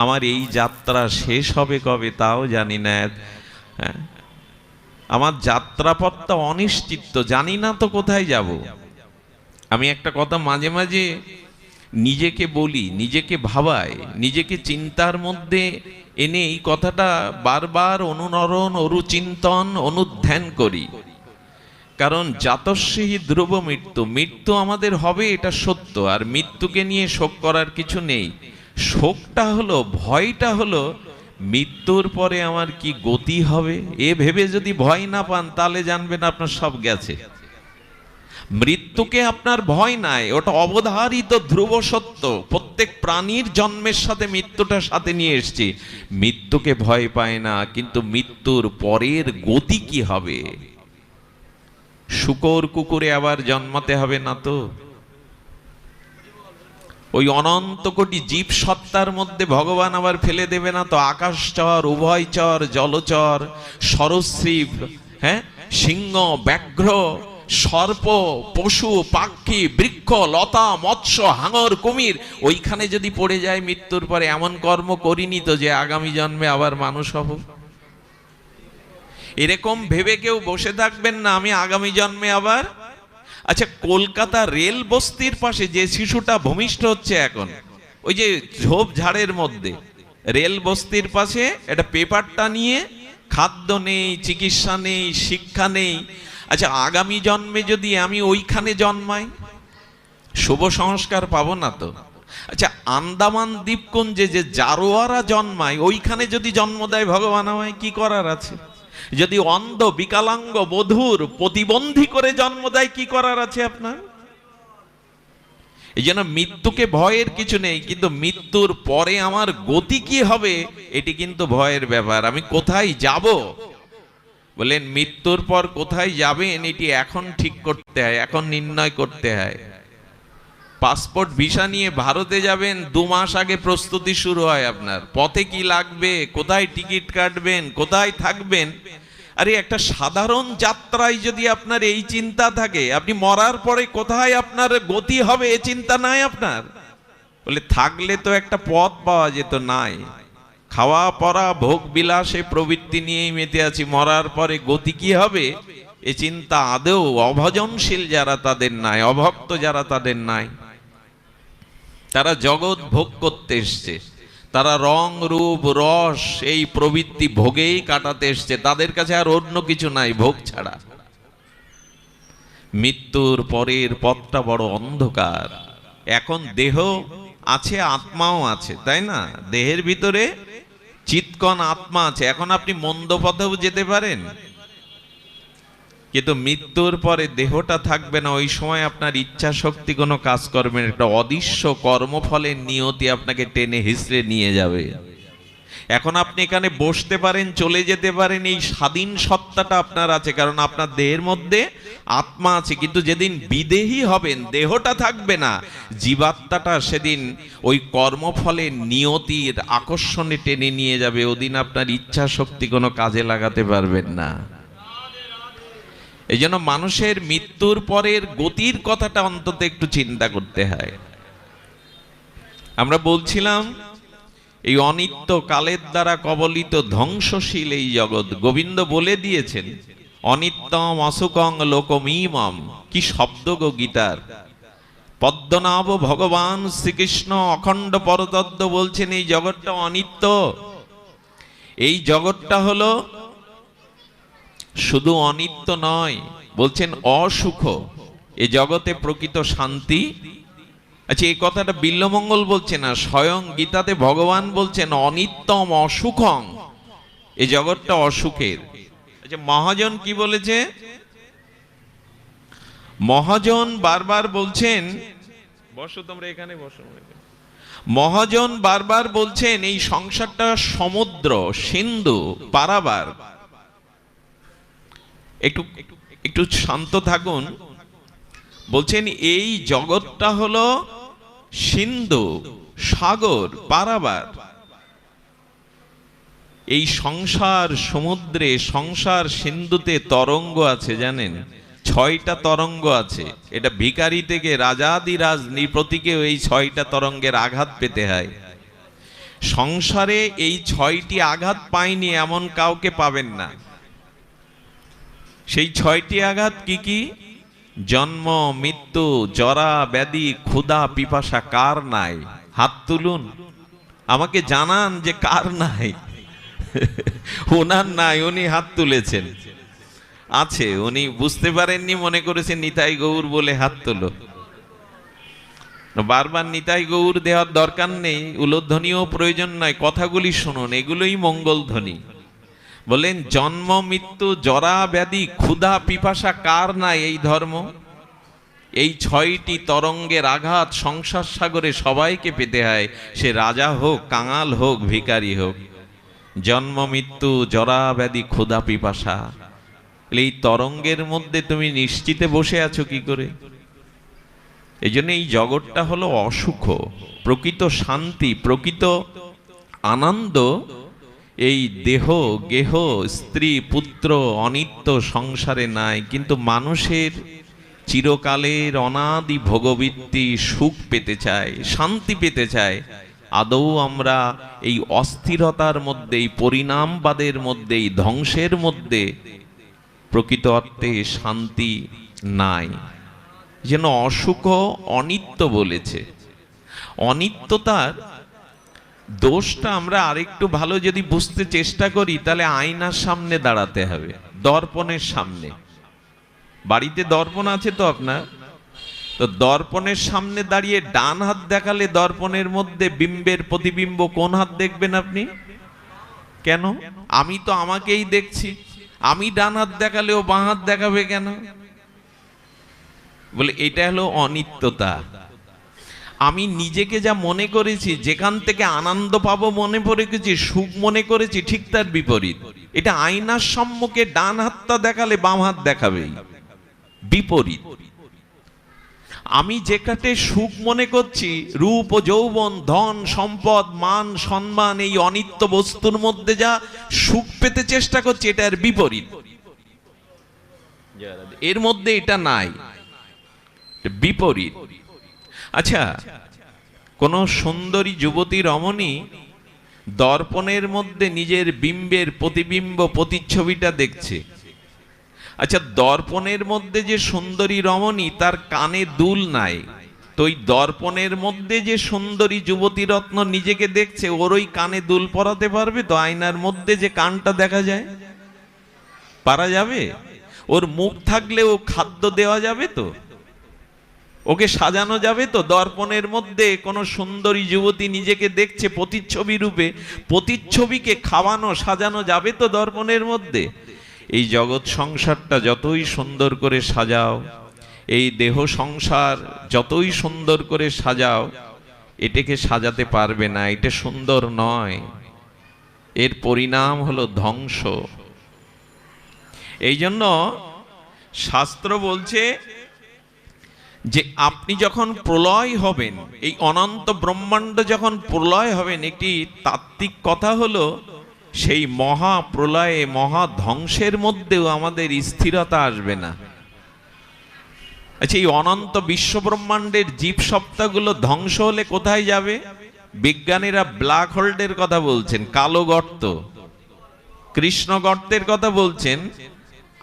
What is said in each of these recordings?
আমার এই যাত্রা শেষ হবে কবে তাও জানি না। হ্যাঁ, আমার যাত্রাপথটা অনিশ্চিত, জানি না তো কোথায় যাব। আমি একটা কথা মাঝে মাঝে নিজেকে বলি, নিজেকে ভাবাই, নিজেকে চিন্তার মধ্যে এনে এই কথাটা বারবার অনুনরণ, অনুচিন্তন, অনুধ্যান করি। কারণ জাতস্যহি ধ্রুব মৃত্যু, মৃত্যু আমাদের হবে, এটা সত্য। আর মৃত্যুকে নিয়ে শোক করার কিছু নেই। শোকটা হলো, ভয়টা হলো মৃত্যুর পরে আমার কি গতি হবে। এ ভেবে যদি ভয় না পান তাহলে জানবেন আপনার সব গেছে। মৃত্যুকে আপনার ভয় নাই, ওটা অবধারিত ধ্রুব সত্য। প্রত্যেক প্রাণীর জন্মের সাথে মৃত্যুটা সাথে নিয়ে এসেছি। মৃত্যুকে ভয় পায় না, কিন্তু মৃত্যুর পরের গতি কি হবে। শূকর কুকুরে আবার জন্মাতে হবে না তো? ওই অনন্ত কোটি জীব সত্তার মধ্যে ভগবান আবার ফেলে দেবে না তো? আকাশচর, উভয়চর, জলচর, সরীসৃপ, হ্যাঁ, সিংহ, ব্যাঘ্র, সর্প, পশু, পাখি, বৃক্ষ, লতা, মৎস্য, হাঙর, কুমির, ওইখানে যদি পড়ে যায় মৃত্যুর পরে, এমন কর্ম করিনি তো যে আগামী জন্মে আবার মানুষ হব। এরকম ভেবে কেউ বসে থাকবেন না আমি আগামী জন্মে আবার। আচ্ছা, কলকাতা রেল বস্তির পাশে যে শিশুটা ভূমিষ্ঠ হচ্ছে এখন, ওই যে ঝোপ ঝাড়ের মধ্যে, রেল বস্তির পাশে একটা পেপারটা নিয়ে, খাদ্য নেই, চিকিৎসা নেই, শিক্ষা নেই। আচ্ছা, আগামী জন্মে যদি আমি ওইখানে জন্মাই, শুভ সংস্কার পাবো না তো? আচ্ছা, আন্দামান দ্বীপপুঞ্জে যে জারোয়ারা জন্মায়, ওইখানে যদি জন্ম দেয় ভগবান আমায়, কি করার আছে? যদি অন্ধ, বিকলাঙ্গ, বধুর, প্রতিবন্ধী করে জন্ম দেয়, কি করার আছে আপনার? এই জন্য মৃত্যুকে ভয়ের কিছু নেই, কিন্তু মৃত্যুর পরে আমার গতি কি হবে এটি কিন্তু ভয়ের ব্যাপার। আমি কোথায় যাব, বলেন মৃত্যুর পর কোথায় যাবেন এটি এখন ঠিক করতে হয়, এখন নির্ণয় করতে হয়। পাসপোর্ট ভিসা নিয়ে ভারতে যাবেন, 2 মাস আগে প্রস্তুতি শুরু হয় আপনার। পথে কি লাগবে, কোথায় টিকিট কাটবেন, কোথায় থাকবেন। আরে একটা সাধারণ যাত্রায় যদি আপনার এই চিন্তা থাকে, আপনি মরার পরে কোথায় আপনার গতি হবে এ চিন্তা নাই আপনার। বলে থাকলে তো একটা পথ পাওয়া যেত, নাই। খাওয়া পরা ভোগ বিলাসে প্রবৃত্তি নিয়েই মেতে আছি, মরার পরে গতি কি হবে এ চিন্তা আদৌ অভজনশীল যারা তাদের নাই, অভক্ত যারা তাদের নাই। তারা জগৎ ভোগ করতে এসছে, তারা রং রূপ রস এই প্রবৃত্তি ভোগেই কাটাতে এসছে, তাদের কাছে আর অন্য কিছু নাই ভোগ ছাড়া। মৃত্যুর পরের পথটা বড় অন্ধকার। এখন দেহ আছে, আত্মাও আছে, তাই না? দেহের ভিতরে চিৎকণ আত্মা আছে। এখন আপনি মন্দ পথেও যেতে পারেন, কিন্তু মৃত্যুর পরে দেহটা থাকবে না। ওই সময় আপনার ইচ্ছা শক্তি কোনো কাজ করবে না, একটা অদৃশ্য কর্মফলের নিয়তি আপনাকে টেনে হিসড়ে নিয়ে যাবে। এখন আপনি এখানে বসতে পারেন, চলে যেতে পারেন, এই স্বাধীন সত্তাটা আপনার আছে, কারণ আপনার দেহের মধ্যে আত্মা আছে। কিন্তু যেদিন বিদেহী হবেন, দেহটা থাকবে না, জীবাত্মাটা সেদিন ওই কর্মফলের নিয়তির আকর্ষণে টেনে নিয়ে যাবে। ওদিন আপনার ইচ্ছা শক্তি কোনো কাজে লাগাতে পারবেন না। এই জন্য মানুষের মৃত্যুর পরের গতির কথাটা অন্তত একটু চিন্তা করতে হয়। আমরা বলছিলাম এই অনিত্য কালের দ্বারা কবলিত ধ্বংসশীল এই জগৎ, গোবিন্দ বলে দিয়েছেন অনিত্যম অসুকং লোকমিমম। কি শব্দ গো গীতার! পদ্মনাভ ভগবান শ্রীকৃষ্ণ অখণ্ড পরতত্ত্ব বলছেন এই জগৎটা অনিত্য। এই জগৎটা হলো শুধু অনিত্য নয়, বলছেন অসুখ। এ জগতে প্রকৃত শান্তি। আচ্ছা, এই কথাটা বিল্বমঙ্গল বলছে না, স্বয়ং গীতাতে ভগবান বলছেন অনিত্যম অসুখং, এই জগৎটা অসুখের। আচ্ছা, মহাজন কি বলেছে? মহাজন বারবার বলছেন, বসো তোমরা এখানে বসো। মহাজন বারবার বলছেন এই সংসারটা সমুদ্র, সিন্ধু, পারাবার। একটু একটু শান্ত থাকুন। বলছেন এই জগৎটা হলো সিন্ধু, সাগর, পারাবার। এই সংসার সমুদ্রে, সংসার সিন্ধুতে তরঙ্গ আছে, জানেন? 6টা তরঙ্গ আছে। এটা ভিখারি থেকে রাজাদিরাজ নৃপতিকে এই 6টা তরঙ্গের আঘাত পেতে হয়। সংসারে এই 6টি আঘাত পায়নি এমন কাউকে পাবেন না। সেই 6টি আঘাত কি কি? জন্ম, মৃত্যু, জরা, ব্যাধি, ক্ষুধা, পিপাসা। কার নাই? হাত তুলুন, আমাকে জানান যে কার নাই। ওনার নাই, উনি হাত তুলেছেন। আছে, উনি বুঝতে পারেননি, মনে করেছেন নিতাই গৌর বলে হাত তুলো। বারবার নিতাই গৌর দেওয়ার দরকার নেই, উলোধ্বনিও প্রয়োজন নয়, কথাগুলি শুনুন, এগুলোই মঙ্গল ধ্বনি। বলেন জন্ম, মৃত্যু, জরা, ব্যাধি, ক্ষুধা, পিপাসা কার নাই এই ধর্ম? এই 6টি তরঙ্গের আঘাত সংসার সাগরে সবাইকে পেতে হয়, সে রাজা হোক, কাঙাল হোক, ভিখারি হোক। জন্ম, মৃত্যু, জরা, ব্যাধি, ক্ষুধা, পিপাসা। এই তরঙ্গের মধ্যে তুমি নিশ্চিতে বসে আছো কি করে? এই জন্য এই জগৎটা হলো অসুখ। প্রকৃত শান্তি, প্রকৃত আনন্দ এই দেহ, গেহ, স্ত্রী, পুত্র, অনিত্য সংসারে নাই। কিন্তু মানুষের চিরকালের অনাদি ভোগবৃত্তি সুখ পেতে চায়, শান্তি পেতে চায়। আদৌ আমরা এই অস্থিরতার মধ্যে, এই পরিণামবাদের মধ্যে, এই ধ্বংসের মধ্যে প্রকৃত অর্থে শান্তি নাই। যেন অসুখ, অনিত্য বলেছে। অনিত্যতার দোষটা আমরা আরেকটু ভালো যদি বুঝতে চেষ্টা করি, তাহলে আয়নার সামনে দাঁড়াতে হবে, দর্পণের সামনে। বাড়িতে দর্পণ আছে তো আপনার? তো দর্পণের সামনে দাঁড়িয়ে ডান হাত দেখালে দর্পণের মধ্যে বিম্বের প্রতিবিম্ব কোন হাত দেখবেন আপনি? কেন? আমি তো আমাকেই দেখছি, আমি ডান হাত দেখালেও বাঁ হাত দেখাবে কেন? বলে এটা হলো অনিত্যতা। আমি নিজেকে যা মনে করেছি, যেখান থেকে আনন্দ পাবো মনে করেছি, সুখ মনে করেছি, ঠিক তার বিপরীত। এটা আয়নার সম্মুখে ডান হাতটা দেখালে বাম হাত দেখাবেই, বিপরীত। আমি যেখানে সুখ মনে করছি, রূপ ও যৌবন, ধন সম্পদ, মান সম্মান, এই অনিত্য বস্তুর মধ্যে যা সুখ পেতে চেষ্টা করছি, এটার বিপরীত। এর মধ্যে এটা নাই, বিপরীত। আচ্ছা, কোন সুন্দরী যুবতী রমণী দর্পণের মধ্যে নিজের বিম্বের প্রতিবিম্ব, প্রতিচ্ছবিটা দেখছে। আচ্ছা, দর্পণের মধ্যে যে সুন্দরী রমণী, তার কানে দুল নাই, তো ওই দর্পণের মধ্যে যে সুন্দরী যুবতী রত্ন নিজেকে দেখছে, ওর ওই কানে দুল পরাতে পারবে তো? আয়নার মধ্যে যে কানটা দেখা যায়, পারা যাবে? ওর মুখ থাকলে ও খাদ্য দেওয়া যাবে তো? ওকে সাজানো যাবে তো? দর্পণের মধ্যে কোন সুন্দরী যুবতী নিজেকে দেখছে প্রতিচ্ছবি রূপে, প্রতিচ্ছবিকে খাওয়ানো, সাজানো যাবে তো দর্পণের মধ্যে? এই জগৎ সংসারটা যতই সুন্দর করে সাজাও, এই দেহ সংসার যতই সুন্দর করে সাজাও, এটাকে সাজাতে পারবে না। এটা সুন্দর নয়, এর পরিণাম হলো ধ্বংস। এই জন্য শাস্ত্র বলছে যে আপনি যখন প্রলয় হবেন, এই অনন্ত ব্রহ্মাণ্ড যখন প্রলয় হবেন, একটি তাত্ত্বিক কথা হলো সেই মহা প্রলয়ে, মহা ধ্বংসের মধ্যেও আমাদের স্থিরতা আসবে না। আচ্ছা, এই অনন্ত বিশ্ব ব্রহ্মাণ্ডের জীব সত্তাগুলো ধ্বংস হলে কোথায় যাবে? বিজ্ঞানীরা ব্ল্যাক হোলের কথা বলছেন, কালো গর্ত, কৃষ্ণ গর্তের কথা বলছেন।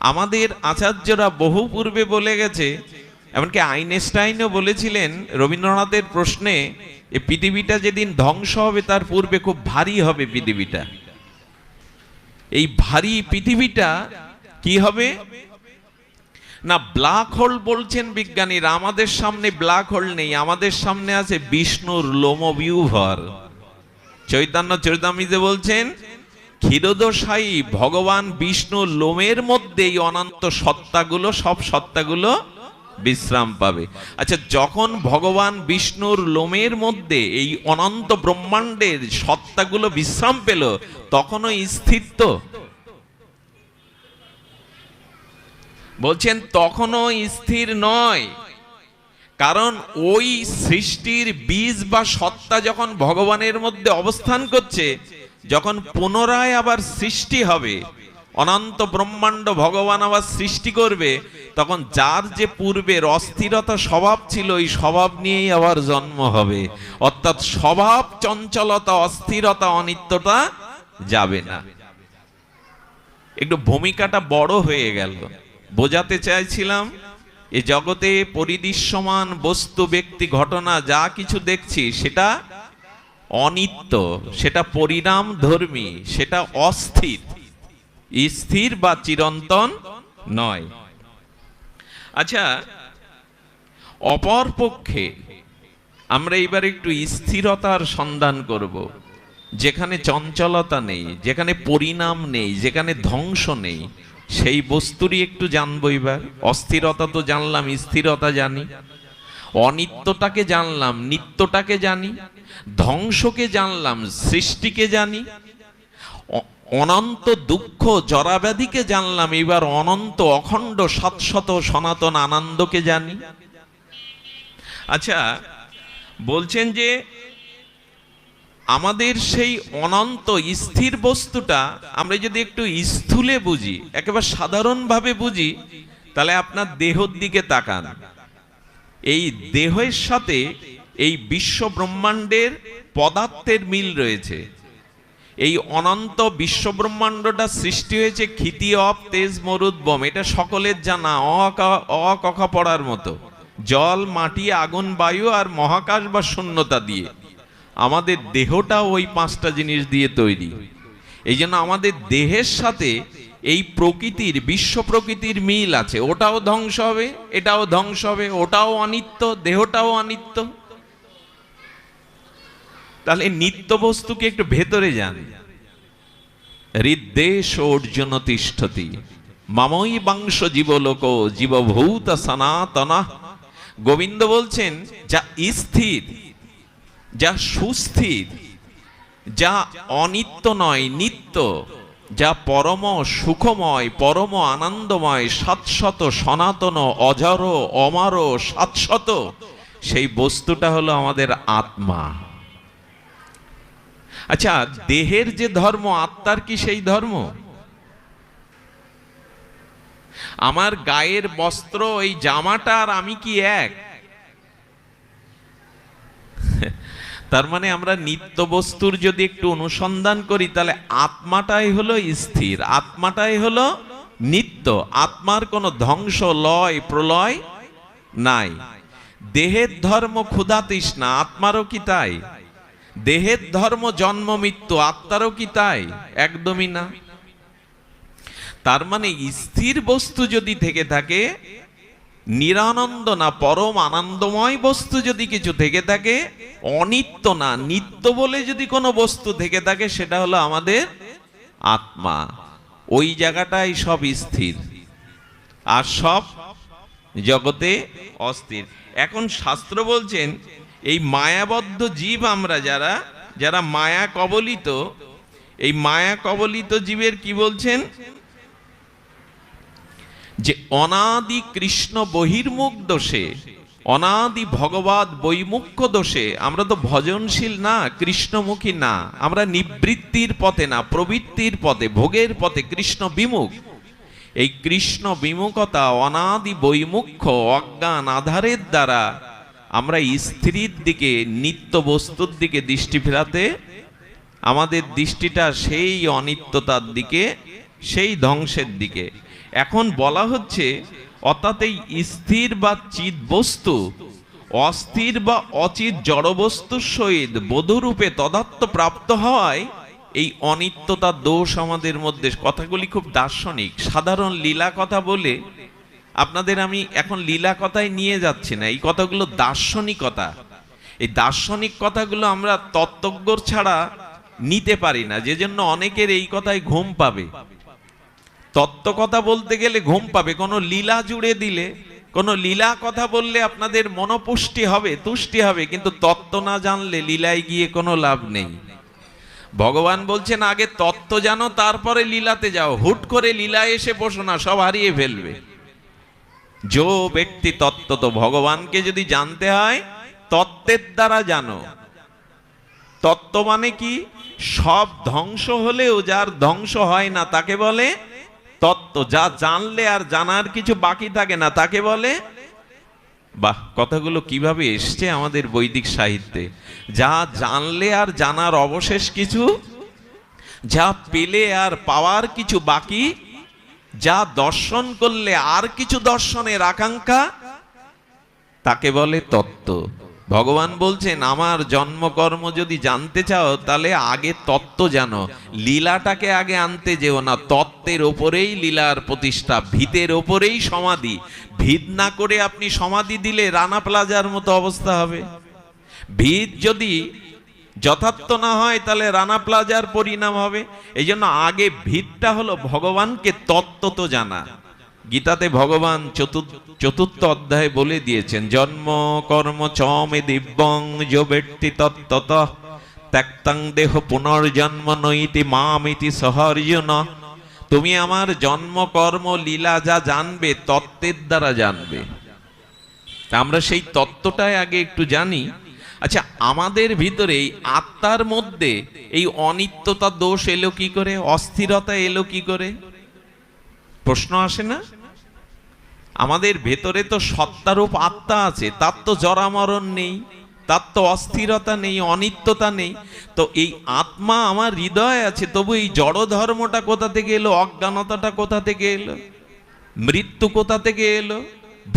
আমাদের আচার্যরা বহু পূর্বে বলে গেছে, এমনকি আইনস্টাইনও বলেছিলেন রবীন্দ্রনাথের প্রশ্নে, এই পৃথিবীটা যেদিন ধ্বংস হবে তার পূর্বে খুব ভারী হবে পৃথিবীটা। এই ভারী পৃথিবীটা কি হবে না, ব্ল্যাক হোল বলছেন বিজ্ঞানীরা। আমাদের সামনে ব্ল্যাক হোল নেই, আমাদের সামনে আছে বিষ্ণুর লোমবিহ্বর। চৈতন্য চরিতামৃতে বলছেন, ক্ষীরোদশায়ী ভগবান বিষ্ণুর লোমের মধ্যে এই অনন্ত সত্তাগুলো, সব সত্তাগুলো বিশ্রাম পাবে। আচ্ছা, যখন ভগবান বিষ্ণুর লোমের মধ্যে এই অনন্ত ব্রহ্মাণ্ডের সত্তাগুলো বিশ্রাম পেল, তখনও স্থির তো? বলছেন তখনও স্থির নয়। কারণ ওই সৃষ্টির বীজ বা সত্তা যখন ভগবানের মধ্যে অবস্থান করছে, যখন পুনরায় আবার সৃষ্টি হবে, অনন্ত ব্রহ্মাণ্ড ভগবান আবার সৃষ্টি করবে, তখন যার যে পূর্বের অস্থিরতা স্বভাব ছিল ওই স্বভাব নিয়েই আবার জন্ম হবে। অর্থাৎ স্বভাব চঞ্চলতা, অস্থিরতা, অনিত্যতা যাবে না। একটু ভূমিকাটা বড় হয়ে গেল। বোঝাতে চাইছিলাম এই জগতে পরিদৃশ্যমান বস্তু, ব্যক্তি, ঘটনা যা কিছু দেখছি সেটা অনিত্য, সেটা পরিণাম ধর্মী, সেটা অস্থির, স্থির বা চিরন্তন নয়। আচ্ছা, অপরপক্ষে আমরা এবার একটু স্থিরতার সন্ধান করব, যেখানে চঞ্চলতা নেই, যেখানে পরিণাম নেই, যেখানে ধ্বংস নেই, সেই বস্তুরই একটু জানবো এবার। অস্থিরতা তো জানলাম, স্থিরতা জানি, অনিত্যটাকে জানলাম, নিত্যটাকে জানি, ধ্বংসকে জানলাম, সৃষ্টিকে জানি, অনন্ত দুঃখ জরাব্যাধিকে জানলাম, এবার অনন্ত অখণ্ড শাশ্বত সনাতন আনন্দকে জানি। আচ্ছা, বলছেন যে আমাদের সেই অনন্ত স্থির বস্তুটা আমরা যদি একটু স্থূলে বুঝি, একেবারে সাধারণভাবে বুঝি, তাহলে আপনার দেহর দিকে তাকান। এই দেহের সাথে এই বিশ্ব ব্রহ্মাণ্ডের পদার্থের মিল রয়েছে। এই অনন্ত বিশ্ব ব্রহ্মাণ্ডটা সৃষ্টি হয়েছে ক্ষিতি, অপ, তেজ, মরুদ, বম, এটা সকলের জানা, অ ক পড়ার মতো। জল, মাটি, আগুন, বায়ু আর মহাকাশ বা শূন্যতা দিয়ে। আমাদের দেহটা ওই পাঁচটা জিনিস দিয়ে তৈরি। এই জন্য আমাদের দেহের সাথে এই প্রকৃতির, বিশ্ব প্রকৃতির মিল আছে। ওটাও ধ্বংস হবে, এটাও ধ্বংস হবে, ওটাও অনিত্য, দেহটাও অনিত্য। তাহলে নিত্য বস্তুকে একটু ভেতরে যান। হৃদ্দেশ অর্জুন তিষ্ঠতি মামই বাংশ জীবলোক জীবভূত সনাতনা। গোবিন্দ বলছেন, যা স্থির, যা সুস্থির, যা অনিত্য নয়, নিত্য, যা পরম সুখময়, পরম আনন্দময়, শাশ্বত, সনাতন, অজর, অমর, শাশ্বত, সেই বস্তুটা হলো আমাদের আত্মা। আচ্ছা, দেহের যে ধর্ম, আত্মার কি সেই ধর্ম? আমার গায়ের বস্ত্র, এই জামাটা আর আমি কি এক? তার মানে আমরা নিত্য বস্তুর যদি একটু অনুসন্ধান করি, তাহলে আত্মাটাই হলো স্থির, আত্মাটাই হলো নিত্য। আত্মার কোনো ধ্বংস, লয়, প্রলয় নাই। দেহের ধর্ম ক্ষুধা তৃষ্ণা, আত্মারও কি তাই? দেহের ধর্ম জন্ম মৃত্যু, আত্মারও কি তাই? একদমই না। তার মানে স্থির বস্তু যদি থেকে থাকে, নিরানন্দ না, পরম আনন্দময় বস্তু যদি কিছু থেকে থাকে, অনিত্য না, নিত্য বলে যদি কোনো বস্তু থেকে থাকে, সেটা হলো আমাদের আত্মা। ওই জায়গাটাই সব স্থির, আর সব জগতে অস্থির। এখন শাস্ত্র বলছেন, এই মায়াবদ্ধ জীব আমরা যারা, যারা মায়া কবলিত, এই মায়া কবলিত জীবের কি বলছেন, যে অনাদি কৃষ্ণ বহির্মুখ দোষে, অনাদি ভগবত বৈমুখ্য দোষে আমরা তো ভজনশীল না, কৃষ্ণমুখী না, আমরা নিবৃত্তির পথে না, প্রবৃত্তির পথে, ভোগের পথে কৃষ্ণ বিমুখ। এই কৃষ্ণ বিমুখতা, অনাদি বৈমুখ্য, অজ্ঞান আধারের দ্বারা আমরা স্ত্রীর দিকে, নিত্য বস্তুর দিকে দৃষ্টি ফেরাতে আমাদের দৃষ্টিটা সেই অনিত্যতার দিকে, সেই ধ্বংসের দিকে। এখন বলা হচ্ছে, অর্থাৎ এই স্থির বা চিৎ বস্তু অস্থির বা অচিত জড় বস্তুর সহিত বোধরূপে তদাত্ম প্রাপ্ত হয়, এই অনিত্যতার দোষ আমাদের মধ্যে। কথাগুলি খুব দার্শনিক, সাধারণ লীলা কথা বলে আপনাদের আমি এখন লীলা কথায় নিয়ে যাচ্ছি না। এই কথাগুলো দার্শনিকতা। এই দার্শনিক কথাগুলো আমরা তত্ত্বজ্ঞ ছাড়া নিতে পারি না, যে জন্য অনেকের এই কথায় ঘুম পাবে। তত্ত্ব কথা বলতে গেলে ঘুম পাবে, কোনো লীলা জুড়ে দিলে, কোনো লীলা কথা বললে আপনাদের মনোপুষ্টি হবে, তুষ্টি হবে, কিন্তু তত্ত্ব না জানলে লীলায় গিয়ে কোনো লাভ নেই। ভগবান বলছেন, আগে তত্ত্ব জানো, তারপরে লীলাতে যাও। হুট করে লীলায় এসে বসো না, সব হারিয়ে ফেলবে। जो ব্যক্তি তত্ত্ব, তো ভগবানকে যদি জানতে হয় তত্ত্বের দ্বারা জানো। তত্ত্ব মানে কি? সব ধ্বংস হলেও যার ধ্বংস হয় না তাকে বলে তত্ত্ব, যা জানলে আর জানার কিছু বাকি থাকে না তাকে বলে। বাহ, কথাগুলো কিভাবে এসছে আমাদের বৈদিক সাহিত্যে। যা জানলে আর জানার অবশেষ কিছু, যা পেলে আর পাওয়ার কিছু বাকি, যা দর্শন করলে আর কিছু দর্শনের আকাঙ্ক্ষা, তাকে বলে তত্ত্ব। ভগবান বলছেন আমার জন্মকর্ম যদি জানতে চাও তাহলে আগে তত্ত্ব জানো, লীলাটাকে আগে আনতে যেও না। তত্ত্বের ওপরেই লীলার প্রতিষ্ঠা, ভিতের ওপরেই সমাধি। ভিত না করে আপনি সমাধি দিলে রানা প্লাজার মতো অবস্থা হবে। ভিত যদি যথার্থ না হয় তাহলে রানা প্লাজার পরিণাম হবে। এই জন্য আগে ভিতটা হলো ভগবানকে তত্ত্ব তো জানা। গীতাতে ভগবান চতুর্থ অধ্যায়ে বলে দিয়েছেন, জন্ম কর্ম চ মে দিব্যং যো ব্যক্তি তত্ত্বতঃ ত্যক্তং দেহ পুনর্জন্ম নৈতি মামিতি সহর্জুন। তুমি আমার জন্ম কর্ম লীলা যা জানবে তত্ত্বের দ্বারা জানবে। আমরা সেই তত্ত্বটাই আগে একটু জানি। আচ্ছা, আমাদের ভিতরে এই আত্মার মধ্যে এই অনিত্যতা দোষ এলো কি করে, অস্থিরতা এলো কি করে, প্রশ্ন আসে না? আমাদের ভেতরে তো সত্তারূপ আত্মা আছে, তার তো জরামরণ নেই, তার তো অস্থিরতা নেই, অনিত্যতা নেই। তো এই আত্মা আমার হৃদয়ে আছে, তবু এই জড় ধর্মটা কোথা থেকে এলো, অজ্ঞানতাটা কোথা থেকে এলো, মৃত্যু কোথা থেকে এলো,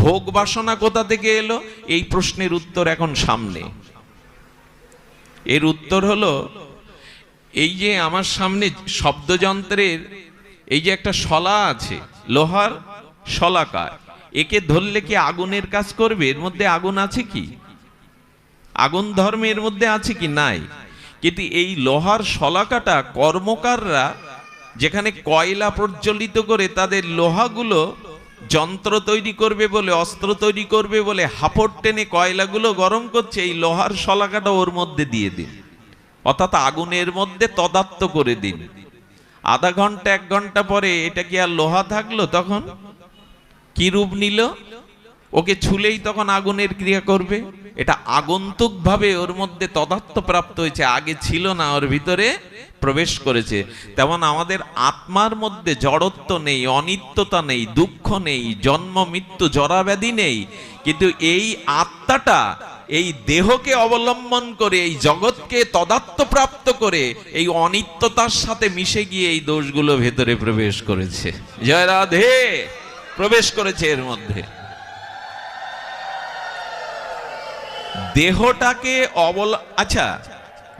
ভোগ বাসনা কোথা থেকে এলো? এই প্রশ্নের উত্তর এখন সামনে। এর উত্তর হলো, এই যে আমার সামনে শব্দযন্ত্রের এই যে একটা শলা আছে, লোহার শলাকার, একে ধরলে কি আগুনের কাজ করবে? এর মধ্যে আগুন আছে কি? আগুন ধর্মের মধ্যে আছে কি? নাই। কিন্তু এই লোহার শলাকাটা কর্মকাররা যেখানে কয়লা প্রজ্বলিত করে তাদের লোহাগুলো যন্ত্র তৈরি করবে বলে, অস্ত্র তৈরি করবে বলে হাপড় টেনে কয়লাগুলো গরম করছে, এই লোহার শলাকাটা ওর মধ্যে দিয়ে দিন, অর্থাৎ আগুনের মধ্যে তদাত্ম করে দিন। আধা ঘন্টা 1 ঘন্টা পরে এটা কি আর লোহা থাকলো? তখন কি রূপ নিল? ওকে ছুলেই তখন আগুনের ক্রিয়া করবে। এটা আগন্তুক ভাবে ওর মধ্যে তদাত্ম প্রাপ্ত হয়েছে, আগে ছিল না, ওর ভিতরে প্রবেশ করেছে। তেমন আমাদের আত্মার মধ্যে জড়ত্ব নেই, অনিত্যতা নেই, দুঃখ নেই, জন্ম মৃত্যু জরা ব্যাধি নেই। কিন্তু এই আত্মাটা এই দেহকে অবলম্বন করে, এই জগৎকে তদাত্ম প্রাপ্ত করে এই অনিত্যতার সাথে মিশে গিয়ে এই দোষগুলো ভেতরে প্রবেশ করেছে। জয় রাধে, প্রবেশ করেছে এর মধ্যে। দেহটাকে আচ্ছা,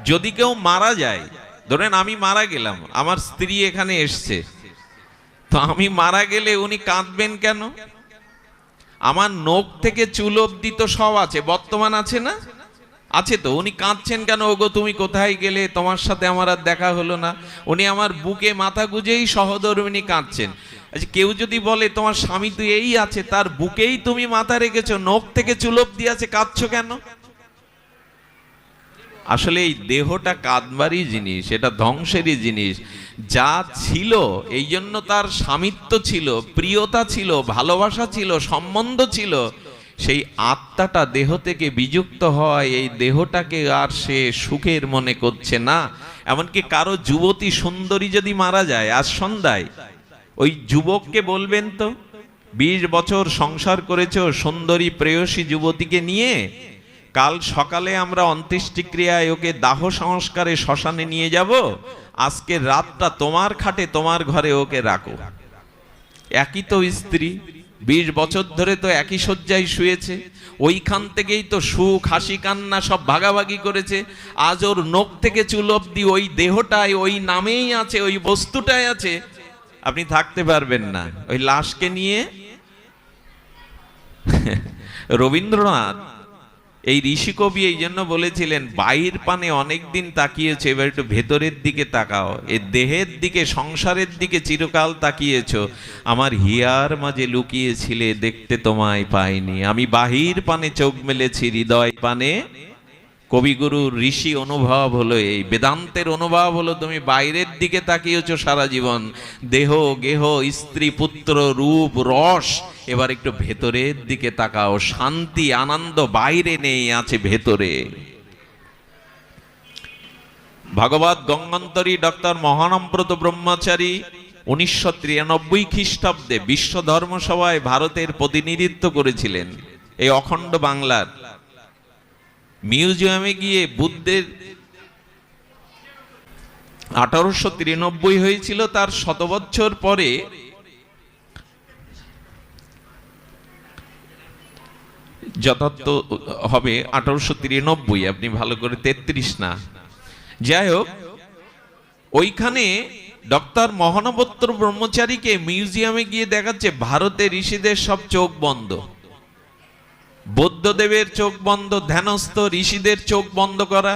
যদি কেউ মারা যায়, ধরেন আমি মারা গেলাম, আমার স্ত্রী এখানে এসছে, তো আমি মারা গেলে উনি কাঁদবেন কেন? আমার নখ থেকে চুল অবধি তো সব আছে, বর্তমান আছে না? আছে তো। উনি কাঁদছেন কেন? ওগো তুমি কোথায় গেলে, তোমার সাথে আমার আর দেখা হলো না। উনি আমার বুকে মাথা গুজেই সহধর্মিণী কাঁদছেন। আচ্ছা, কেউ যদি বলে তোমার স্বামী তো এই আছে, তার বুকেই তুমি মাথা রেখেছো, নখ থেকে চুল অবধি আছে, কাঁদছো কেন? আসলে এই দেহটা কাঁদবারই জিনিস, এটা ধ্বংসেরই জিনিস। যা ছিল, এই জন্য তার স্বামিত্ব ছিল, প্রিয়তা ছিল, ভালোবাসা ছিল, সম্বন্ধ ছিল। সেই আত্মাটা দেহ থেকে বিযুক্ত হয়, এই দেহটাকে আর সে সুখের মনে করছে না। এমনকি কারো যুবতী সুন্দরী যদি মারা যায় আজ সন্ধ্যায়, ওই যুবককে বলবেন তো 20 বছর সংসার করেছো সুন্দরী প্রেয়সী যুবতীকে নিয়ে, কাল সকালে আমরা অন্ত্যেষ্টিক্রিয়ায় ওকে দাহ সংস্কারে শ্মশানে নিয়ে যাব, আজকে রাতটা তোমার খাটে তোমার ঘরে ওকে রাখো। একই তো স্ত্রী, 20 বছর ধরে তো একই শয্যায় শুয়েছে, ওইখান থেকেই তো সুখ হাসি কান্না সব ভাগাভাগি করেছে। আজ ওর নখ থেকে চুল অবধি ওই দেহটায়, ওই নামেই আছে, ওই বস্তুটাই আছে, আপনি থাকতে পারবেন না। ওই লাশকে নিয়ে রবীন্দ্রনাথ এই ঋষি কবি এই জন্য বলেছিলেন, বাহির পানে অনেকদিন তাকিয়েছো, এবার একটু ভেতরের দিকে তাকাও। এই দেহের দিকে, সংসারের দিকে চিরকাল তাকিয়েছো, আমার হিয়ার মাঝে লুকিয়েছিলে, দেখতে তোমায় পাইনি। আমি বাহির পানে চোখ মেলেছি, হৃদয় পানে। কবিগুরু ঋষি অনুভব হলো, এই বেদান্তের অনুভব হলো, তুমি বাইরের দিকে তাকিয়েছো সারা জীবন, দেহ গেহ স্ত্রী পুত্র রূপ রস, এবার একটু ভেতরের দিকে তাকাও। শান্তি আনন্দ বাইরে নেই, আছে ভেতরে। ভগবত গঙ্গান্তরী ডক্টর মহানম্রত ব্রহ্মচারী 1993 খ্রিস্টাব্দে বিশ্ব ধর্ম সভায় ভারতের প্রতিনিধিত্ব করেছিলেন এই অখণ্ড বাংলার। মিউজিয়ামে গিয়ে বুদ্ধের 1893 হয়েছিল, তার 100 বছর পরে যথার্থ হবে 1893, আপনি ভালো করে 33 না। যাই হোক, ওইখানে ডক্টর মহানবত্র ব্রহ্মচারীকে মিউজিয়ামে গিয়ে দেখাচ্ছে ভারতের ঋষিদের সব চোখ বন্ধ, বৌদ্ধদেবের চোখ বন্ধ, ধ্যানস্থ ঋষিদের চোখ বন্ধ করা,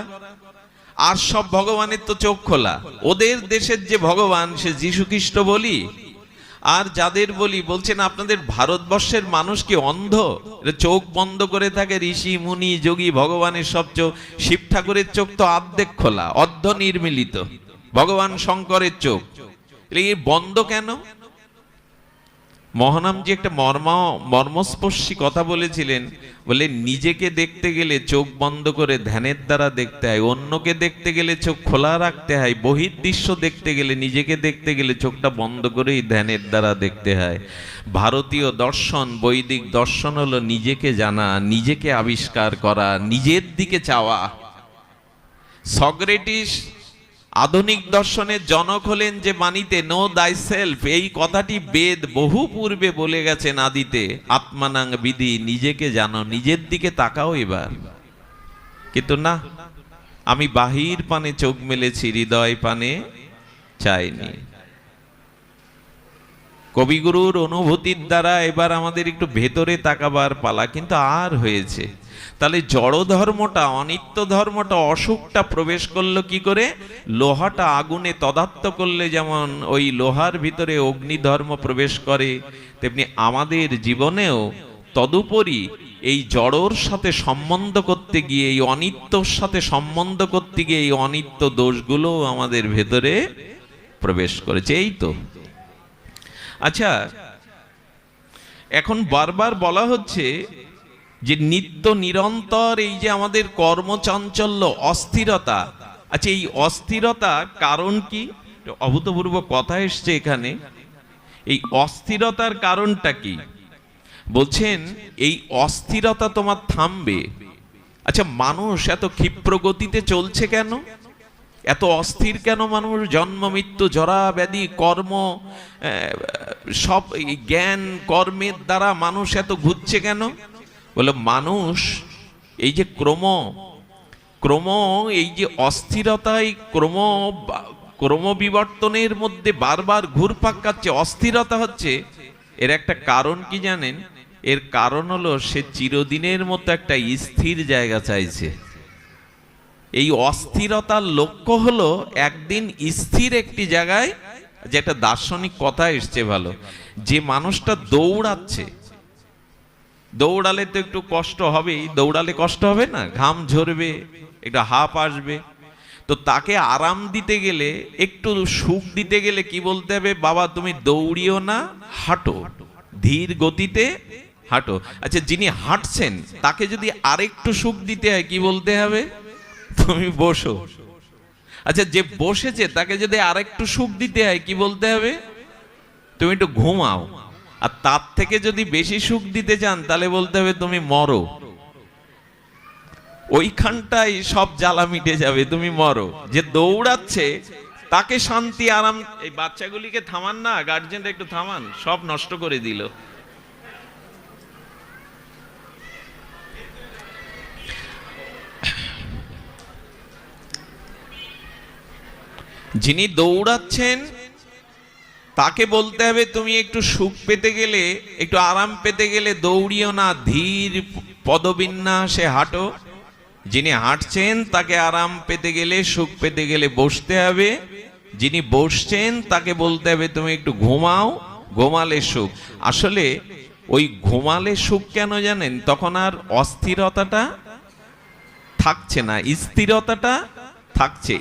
আর সব ভগবানের তো চোখ খোলা। ওদের দেশের যে ভগবান সে যীশু খ্রিস্ট বলি, আর যাদের বলি বলছেন আপনাদের ভারতবর্ষের মানুষ কি অন্ধ? চোখ বন্ধ করে থাকে ঋষি মুনি যোগী ভগবানের সব চোখ। শিব ঠাকুরের চোখ তো অর্ধেক খোলা, অর্ধ নির্মিলিত, ভগবান শঙ্করের চোখ বন্ধ কেন? মহানামজি একটা মর্মস্পর্শী কথা বলেছিলেন, বলে নিজেকে দেখতে গেলে চোখ বন্ধ করে ধ্যানের দ্বারা দেখতে হয়, অন্যকে দেখতে গেলে চোখ খোলা রাখতে হয়, বহির্দৃশ্য দেখতে গেলে, নিজেকে দেখতে গেলে চোখটা বন্ধ করেই ধ্যানের দ্বারা দেখতে হয়। ভারতীয় দর্শন, বৈদিক দর্শন হলো নিজেকে জানা, নিজেকে আবিষ্কার করা, নিজের দিকে চাওয়া। সক্রেটিস আধুনিক দর্শনের জনক হলেন যে বাণীতে নো দাই সেলফ, এই কথাটি বেদ বহু পূর্বে বলে গেছেন আদিতে। আত্মানাং বিধি, নিজেকে জানো, নিজের দিকে তাকাও এবার। কিন্তু না, আমি বাহির পানে চোখ মেলেছি, হৃদয় পানে চাইনি। কবিগুরুর অনুভূতির দ্বারা এবার আমাদের একটু ভেতরে তাকাবার পালা, কিন্তু আর হয়েছে। তাহলে জড় ধর্মটা, অনিত্য ধর্মটা, অসুখটা প্রবেশ করলো কি করে? লোহাটা আগুনে তদাত্ম করলে যেমন ওই লোহার ভিতরে অগ্নি ধর্ম প্রবেশ করে, তেমনি আমাদের জীবনেও তদুপরি এই জড়র সাথে সম্বন্ধ করতে গিয়ে, এই অনিত্যর সাথে সম্বন্ধ করতে গিয়ে এই অনিত্য দোষগুলো আমাদের ভেতরে প্রবেশ করেছে। এই তো। আচ্ছা, এখন বারবার বলা হচ্ছে যে নিত্য নিরন্তর এই যে আমাদের কর্মচাঞ্চল্য, অস্থিরতা। আচ্ছা, এই অস্থিরতার কারণ কি? অভূতপূর্ব কথা এসছে এখানে। এই অস্থিরতার কারণটা কি? বলছেন এই অস্থিরতা তোমার থামবে। আচ্ছা, মানুষ এত ক্ষিপ্র গতিতে চলছে কেন? এত অস্থির কেন মানুষ? জন্ম মৃত্যু জরা ব্যাধি কর্ম, সব জ্ঞান কর্মের দ্বারা মানুষ এত ঘুরছে কেন? বলে মানুষ এই যে ক্রম এই যে অস্থিরতায় ক্রম বিবর্তনের মধ্যে বারবার ঘুরপাক খাচ্ছে, অস্থিরতা হচ্ছে। এর একটা কারণ কি জানেন? এর কারণ হলো সে চিরদিনের মতো একটা স্থির জায়গা চাইছে। এই অস্থিরতার লক্ষ্য হলো একদিন স্থির একটি জায়গায়, যেটা দার্শনিক কথা এসছে ভালো, যে মানুষটা দৌড়াচ্ছে, দৌড়ালে তো একটু কষ্ট হবেই, দৌড়ালে কষ্ট হবে না? ঘাম ঝরবে, একটু হাঁপ আসবে। তো তাকে আরাম দিতে গেলে, একটু সুখ দিতে গেলে কি বলতে হবে? বাবা তুমি দৌড়িও না, হাঁটো, ধীর গতিতে হাঁটো। আচ্ছা, যিনি হাঁটছেন তাকে যদি আরেকটু সুখ দিতে হয় কি বলতে হবে? তুমি বসো। আচ্ছা, যে বসেছে তাকে যদি আরেকটু সুখ দিতে হয় কি বলতে হবে? তুমি একটু ঘুমাও। আর তার থেকে যদি বেশি সুখ দিতে চান তাহলে বলতে হবে তুমি মরো। ওইখানটাই সব জ্বালা মিটে যাবে, তুমি মরো। যে দৌড়াচ্ছে তাকে শান্তি আরাম। এই বাচ্চাগুলিকে থামান না, গার্জেনরা একটু থামান, সব নষ্ট করে দিল। যিনি দৌড়াচ্ছেন তাকে বলতে হবে তুমি একটু সুখ পেতে গেলে, একটু আরাম পেতে গেলে দৌড়িও না, ধীর পদবিন্যাসে হাঁটো। যিনি হাঁটছেন তাকে আরাম পেতে গেলে, সুখ পেতে গেলে বসতে হবে। যিনি বসছেন তাকে বলতে হবে তুমি একটু ঘুমাও, ঘুমালে সুখ। আসলে ওই ঘুমালে সুখ কেন জানেন? তখন আর অস্থিরতাটা থাকছে না, স্থিরতাটা থাকছে।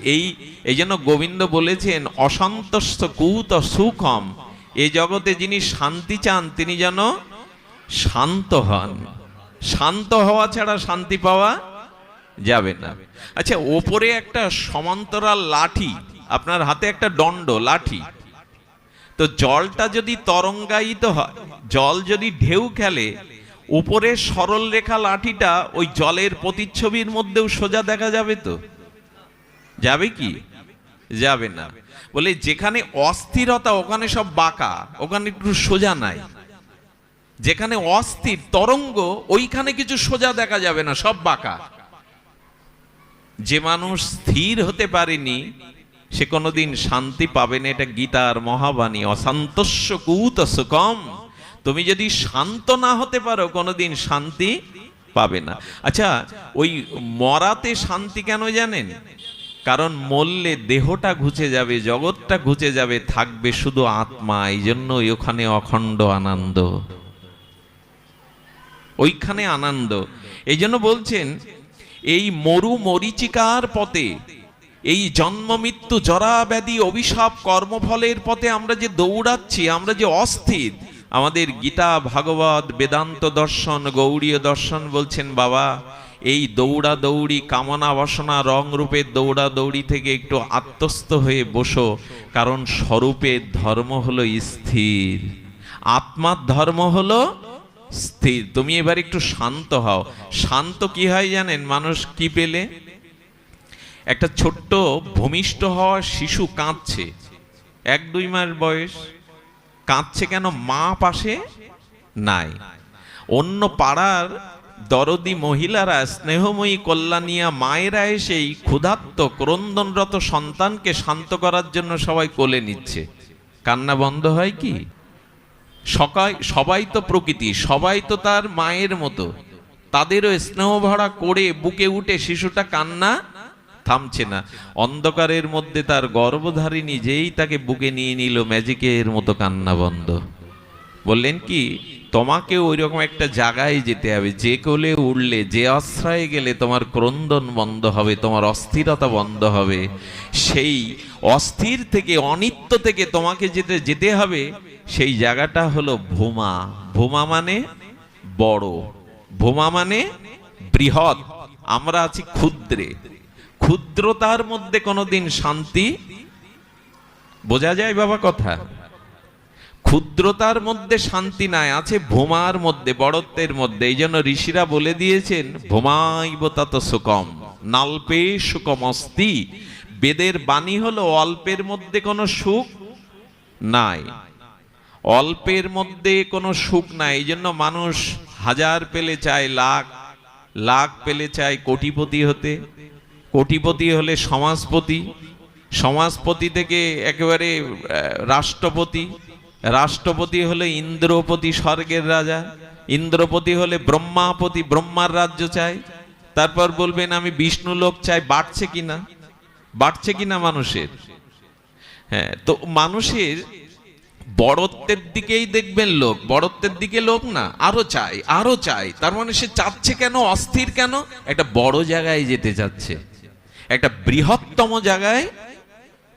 এই জন্য গোবিন্দ বলেছেন অসন্তস্ত কুত সুখম, এই জগতে যিনি শান্তি চান তিনি যেন শান্ত হন। শান্ত হওয়া ছাড়া শান্তি পাওয়া যাবে না। আচ্ছা, ওপরে একটা সমান্তরাল লাঠি, আপনার হাতে একটা দণ্ড লাঠি, তো জলটা যদি তরঙ্গায়িত হয়, জল যদি ঢেউ খেলে, উপরে সরল রেখা লাঠিটা ওই জলের প্রতিচ্ছবির মধ্যেও সোজা দেখা যাবে? তো যাবে কি? যাবে না। বলে যেখানে অস্থিরতা ওখানে সব বাঁকা, ওখানে একটু সোজা নাই। যেখানে অস্থির তরঙ্গ ওইখানে কিছু সোজা দেখা যাবে না, সব বাঁকা। যে মানুষ স্থির হতে পারেনি সে কোনোদিন শান্তি পাবে না। এটা গীতার মহাবাণী, অশান্তস্য কুত সুখম। তুমি যদি শান্ত না হতে পারো কোনোদিন শান্তি পাবে না। আচ্ছা, ওই মরাতে শান্তি কেন জানেন? কারণ মরলে দেহটা ঘুচে যাবে, জগৎটা ঘুচে যাবে, থাকবে শুধু আত্মা। এই জন্য ওখানে অখণ্ড আনন্দ, ওইখানে আনন্দ। এই জন্য বলছেন এই মরু মরীচিকার পথে, এই জন্ম মৃত্যু জরা ব্যাধি অভিশাপ কর্মফলের পথে আমরা যে দৌড়াচ্ছি, আমরা যে অস্থির, আমাদের গীতা ভাগবত বেদান্ত দর্শন গৌড়ীয় দর্শন বলছেন বাবা এই দৌড়া দৌড়ি কামনা বাসনা রং রূপের দৌড়া দৌড়ি থেকে একটু আত্মস্থ হয়ে বসো। কারণ স্বরূপের ধর্ম হলো স্থির, আত্মার ধর্ম হলো স্থির। তুমি এবার একটু শান্ত হও। শান্ত কি হয় জানেন? মানুষ কি পেলে, একটা ছোট্ট ভূমিষ্ঠ হওয়া শিশু কাঁদছে, 1-2 মাস বয়স, কাঁদছে কেন? মা পাশে নাই। অন্য পাড়ার দরদি মহিলারা, স্নেহময়ী কল্যাণিয়া মায়েরা এসেই ক্ষুধার্ত ক্রন্দনরত সন্তানকে শান্ত করার জন্য সবাই কোলে নিচ্ছে। কান্না বন্ধ হয় কি? সবাই তো প্রকৃতি, সবাই তো তার মায়ের মতো, তাদেরও স্নেহ ভরা করে বুকে উঠে শিশুটা কান্না থামছে না। অন্ধকারের মধ্যে তার গর্ভধারিণী যেই তাকে বুকে নিয়ে নিল, ম্যাজিকের মতো কান্না বন্ধ। বললেন কি, তোমাকে ওই রকম একটা জায়গায় যেতে হবে, যে কোলে উঠলে, যে আশ্রয়ে গেলে তোমার ক্রন্দন বন্ধ হবে, তোমার অস্থিরতা বন্ধ হবে। সেই অস্থির থেকে, অনিত্য থেকে তোমাকে যেতে হবে, সেই জায়গাটা হলো ভূমা। ভূমা মানে বড়, ভূমা মানে বৃহৎ। আমরা আছি ক্ষুদ্রে, ক্ষুদ্রতার মধ্যে কোনোদিন শান্তি বোঝা যায় বাবা কথা? ক্ষুদ্রতার মধ্যে শান্তি নাই, আছে ভূমার মধ্যে, বড়ত্বের মধ্যে। এই জন্য ঋষিরা বলে দিয়েছেন ভূমাইব তত সুকম নাল্পে সুকম অস্তি। বেদের বাণী হলো অল্পের মধ্যে কোনো সুখ নাই, অল্পের মধ্যে কোনো সুখ নাই। এই জন্য মানুষ 1000 পেলে চায় লাখ, লাখ পেলে চায় কোটিপতি হতে, কোটিপতি হলে সমাজপতি, সমাজপতি থেকে একেবারে রাষ্ট্রপতি, রাষ্ট্রপতি হলে ইন্দ্রপতি, স্বর্গের রাজা, ইন্দ্রপতি হলে ব্রহ্মাপতি, ব্রহ্মার রাজ্য চাই। তারপর বলবেন আমি বিষ্ণু লোক চাই। বাড়ছে কিনা? বাড়ছে কিনা মানুষের? হ্যাঁ, তো মানুষের বড়ত্বের দিকেই দেখবেন লোক, বড়ত্বের দিকে লোক না, আরো চাই, আরো চাই। তার মানে সে চাচ্ছে কেন? অস্থির কেন? একটা বড় জায়গায় যেতে চাচ্ছে, একটা বৃহত্তম জায়গায়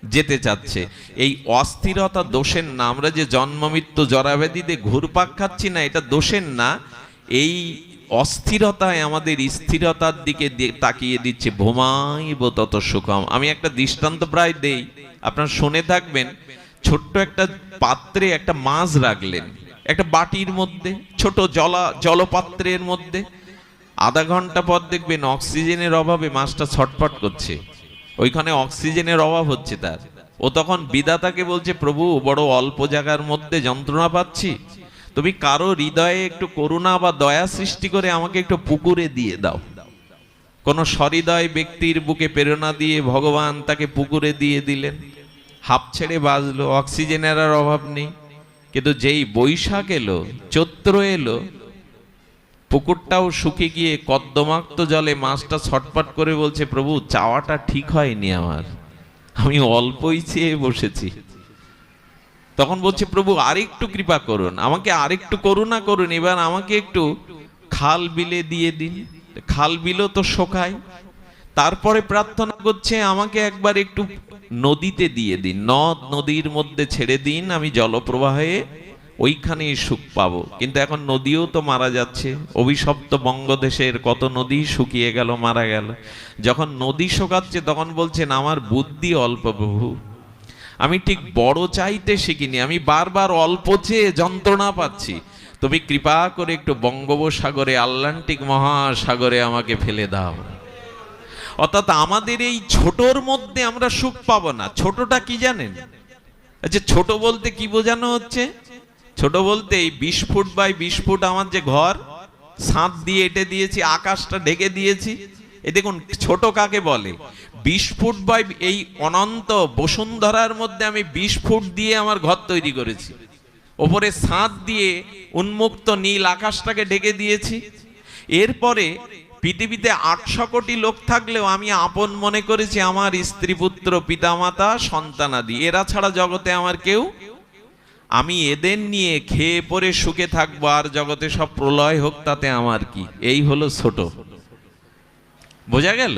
যেতে চাচ্ছে। এই অস্থিরতা দোষের না। আমরা যে জন্ম মৃত্যু জরাব্যাধিতে ঘুরপাক খাচ্ছি না, এটা দোষের না। এই অস্থিরতায় আমাদের স্থিরতার দিকে তাকিয়ে দিচ্ছে। ভূমাইব তত সুখম। আমি একটা দৃষ্টান্ত প্রায় দেই, আপনারা শুনে থাকবেন। ছোট্ট একটা পাত্রে একটা মাছ রাখলেন, একটা বাটির মধ্যে, ছোট জলপাত্রের মধ্যে। আধা ঘন্টা পর দেখবেন অক্সিজেনের অভাবে মাছটা ছটফট করছে, ওইখানে অক্সিজেনের অভাব হচ্ছে তার। ও তখন বিধাতাকে বলছে, প্রভু বড় অল্প জায়গার মধ্যে যন্ত্রণা পাচ্ছি, তুমি কারো হৃদয়ে একটু করুণা বা দয়া সৃষ্টি করে আমাকে একটু পুকুরে দিয়ে দাও। কোন সহৃদয় ব্যক্তির বুকে প্রেরণা দিয়ে ভগবান তাকে পুকুরে দিয়ে দিলেন। হাঁপ ছেড়ে বাজলো, অক্সিজেনের আর অভাব নেই। কিন্তু যেই বৈশাখ এলো, চৈত্র এলো, পুকুরটাও শুকিয়ে গিয়ে কদ্দমাক্ত জলে মাছটা ছটপট করে বলছে, প্রভু চাওয়াটা ঠিক হয়নি আমার, আমি অল্পই চেয়ে বসেছি। তখন বলছে, প্রভু আরেকটু কৃপা করুন, আমাকে আরেকটু করুণা করুন, এবার আমাকে একটু খাল বিলে দিয়ে দিন। খাল বিলও তো শোকায়। তারপরে প্রার্থনা করছে, আমাকে একবার একটু নদীতে দিয়ে দিন, নদ নদীর মধ্যে ছেড়ে দিন, আমি জলপ্রবাহে ওইখানেই সুখ পাবো। কিন্তু এখন নদীও তো মারা যাচ্ছে। অভিশপ্ত বঙ্গদেশের কত নদী শুকিয়ে গেল, মারা গেল। যখন নদী শোকাচ্ছে তখন বলছেন, আমার বুদ্ধি অল্প প্রভু, আমি ঠিক বড় চাইতে শিখিনি, আমি বারবার অল্প চেয়ে যন্ত্রণা পাচ্ছি। তুমি কৃপা করে একটু বঙ্গোপসাগরে, আটলান্টিক মহাসাগরে আমাকে ফেলে দাও। অর্থাৎ আমাদের এই ছোটর মধ্যে আমরা সুখ পাবো না। ছোটটা কি জানেন? আচ্ছা, ছোট বলতে কি বোঝানো হচ্ছে? ছোট বলতে এই 20 ফুট বাই 20 ফুট আমার যে ঘর, ছাদ দিয়ে এঁটে দিয়েছি, আকাশটা ঢেকে দিয়েছি, এই দেখুন ছোট কাকে বলে। 20 ফুট বাই এই অনন্ত বসুন্ধরার মধ্যে আমি 20 ফুট দিয়ে আমার ঘর তৈরি করেছি, ওপরে ছাদ দিয়ে উন্মুক্ত নীল আকাশটাকে ঢেকে দিয়েছি। এরপরে পৃথিবীতে 800 কোটি লোক থাকলেও আমি আপন মনে করেছি আমার স্ত্রী, পুত্র, পিতামাতা, সন্তানাদি, এরা ছাড়া জগতে আমার কেউ, আমি এদের নিয়ে খেয়ে পরে সুখে থাকবো, আর জগতে সব প্রলয় হোক তাতে আমার কি। এই হলো ছোট। বোঝা গেল?